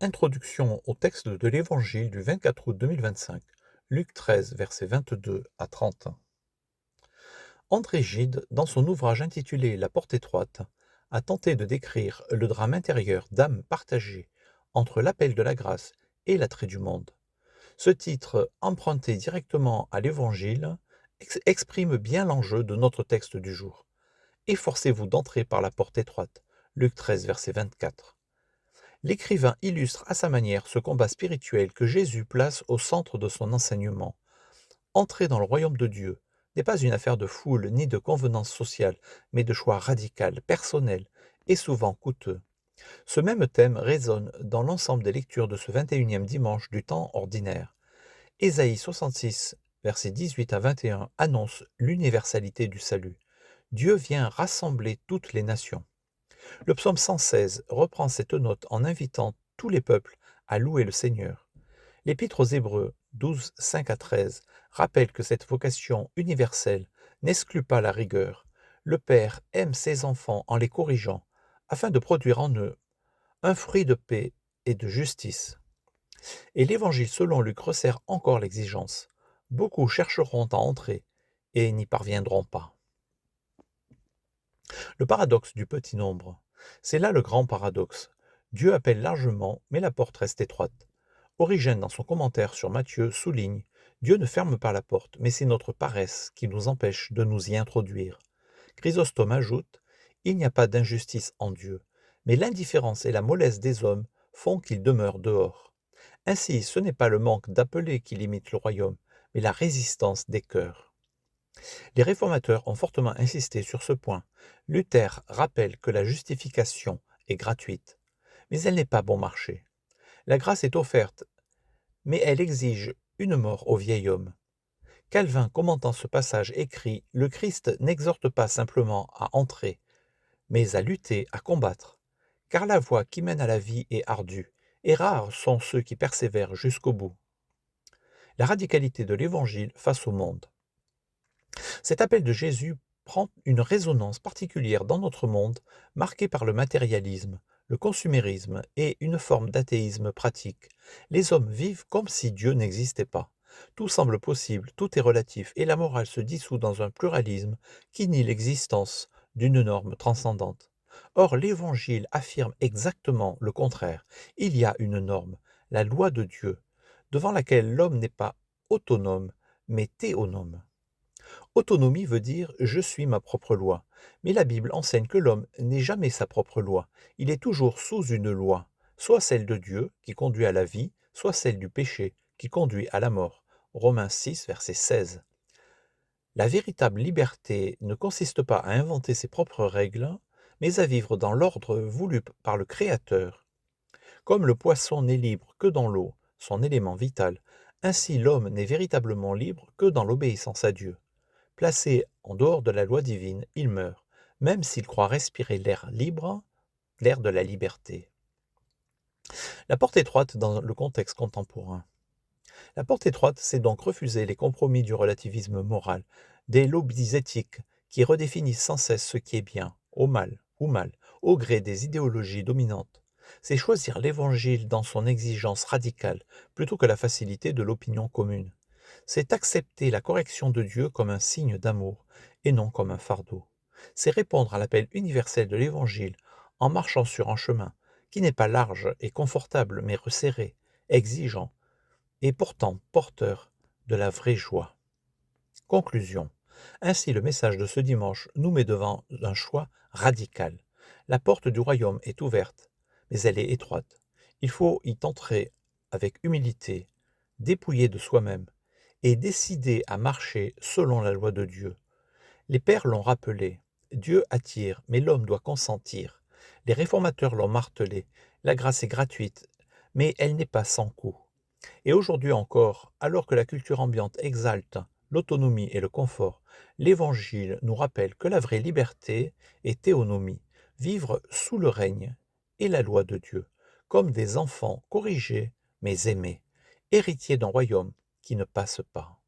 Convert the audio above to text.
Introduction au texte de l'Évangile du 24 août 2025, Luc 13, versets 22 à 30. André Gide, dans son ouvrage intitulé La porte étroite, a tenté de décrire le drame intérieur d'âmes partagées entre l'appel de la grâce et l'attrait du monde. Ce titre, emprunté directement à l'Évangile, exprime bien l'enjeu de notre texte du jour. Efforcez-vous d'entrer par la porte étroite. Luc 13, verset 24. L'écrivain illustre à sa manière ce combat spirituel que Jésus place au centre de son enseignement. Entrer dans le royaume de Dieu n'est pas une affaire de foule ni de convenance sociale, mais de choix radical, personnel et souvent coûteux. Ce même thème résonne dans l'ensemble des lectures de ce 21e dimanche du temps ordinaire. Ésaïe 66, versets 18 à 21 annonce l'universalité du salut. Dieu vient rassembler toutes les nations. Le psaume 116 reprend cette note en invitant tous les peuples à louer le Seigneur. L'Épître aux Hébreux 12, 5 à 13 rappelle que cette vocation universelle n'exclut pas la rigueur. Le Père aime ses enfants en les corrigeant, afin de produire en eux un fruit de paix et de justice. Et l'Évangile selon Luc resserre encore l'exigence. Beaucoup chercheront à entrer et n'y parviendront pas. Le paradoxe du petit nombre. C'est là le grand paradoxe. Dieu appelle largement, mais la porte reste étroite. Origène, dans son commentaire sur Matthieu, souligne: Dieu ne ferme pas la porte, mais c'est notre paresse qui nous empêche de nous y introduire. Chrysostome ajoute: Il n'y a pas d'injustice en Dieu, mais l'indifférence et la mollesse des hommes font qu'il demeure dehors. Ainsi, ce n'est pas le manque d'appelés qui limite le royaume, mais la résistance des cœurs. Les réformateurs ont fortement insisté sur ce point. Luther rappelle que la justification est gratuite, mais elle n'est pas bon marché. La grâce est offerte, mais elle exige une mort au vieil homme. Calvin, commentant ce passage, écrit: Le Christ n'exhorte pas simplement à entrer, mais à lutter, à combattre. Car la voie qui mène à la vie est ardue, et rares sont ceux qui persévèrent jusqu'au bout. La radicalité de l'Évangile face au monde. Cet appel de Jésus prend une résonance particulière dans notre monde, marqué par le matérialisme, le consumérisme et une forme d'athéisme pratique. Les hommes vivent comme si Dieu n'existait pas. Tout semble possible, tout est relatif, et la morale se dissout dans un pluralisme qui nie l'existence d'une norme transcendante. Or, l'Évangile affirme exactement le contraire. Il y a une norme, la loi de Dieu, devant laquelle l'homme n'est pas autonome, mais théonome. Autonomie veut dire je suis ma propre loi. Mais la Bible enseigne que l'homme n'est jamais sa propre loi. Il est toujours sous une loi, soit celle de Dieu qui conduit à la vie, soit celle du péché qui conduit à la mort. Romains 6, verset 16. La véritable liberté ne consiste pas à inventer ses propres règles, mais à vivre dans l'ordre voulu par le Créateur. Comme le poisson n'est libre que dans l'eau, son élément vital, ainsi l'homme n'est véritablement libre que dans l'obéissance à Dieu. Placé en dehors de la loi divine, il meurt, même s'il croit respirer l'air libre, l'air de la liberté. La porte étroite dans le contexte contemporain. La porte étroite, c'est donc refuser les compromis du relativisme moral, des lobbies éthiques qui redéfinissent sans cesse ce qui est bien, au mal ou mal, au gré des idéologies dominantes. C'est choisir l'évangile dans son exigence radicale, plutôt que la facilité de l'opinion commune. C'est accepter la correction de Dieu comme un signe d'amour, et non comme un fardeau. C'est répondre à l'appel universel de l'Évangile en marchant sur un chemin qui n'est pas large et confortable, mais resserré, exigeant, et pourtant porteur de la vraie joie. Conclusion. Ainsi, le message de ce dimanche nous met devant un choix radical. La porte du royaume est ouverte, mais elle est étroite. Il faut y entrer avec humilité, dépouillé de soi-même, et décider à marcher selon la loi de Dieu. Les pères l'ont rappelé, Dieu attire, mais l'homme doit consentir. Les réformateurs l'ont martelé, la grâce est gratuite, mais elle n'est pas sans coût. Et aujourd'hui encore, alors que la culture ambiante exalte l'autonomie et le confort, l'Évangile nous rappelle que la vraie liberté est théonomie, vivre sous le règne et la loi de Dieu, comme des enfants corrigés mais aimés, héritiers d'un royaume qui ne passe pas.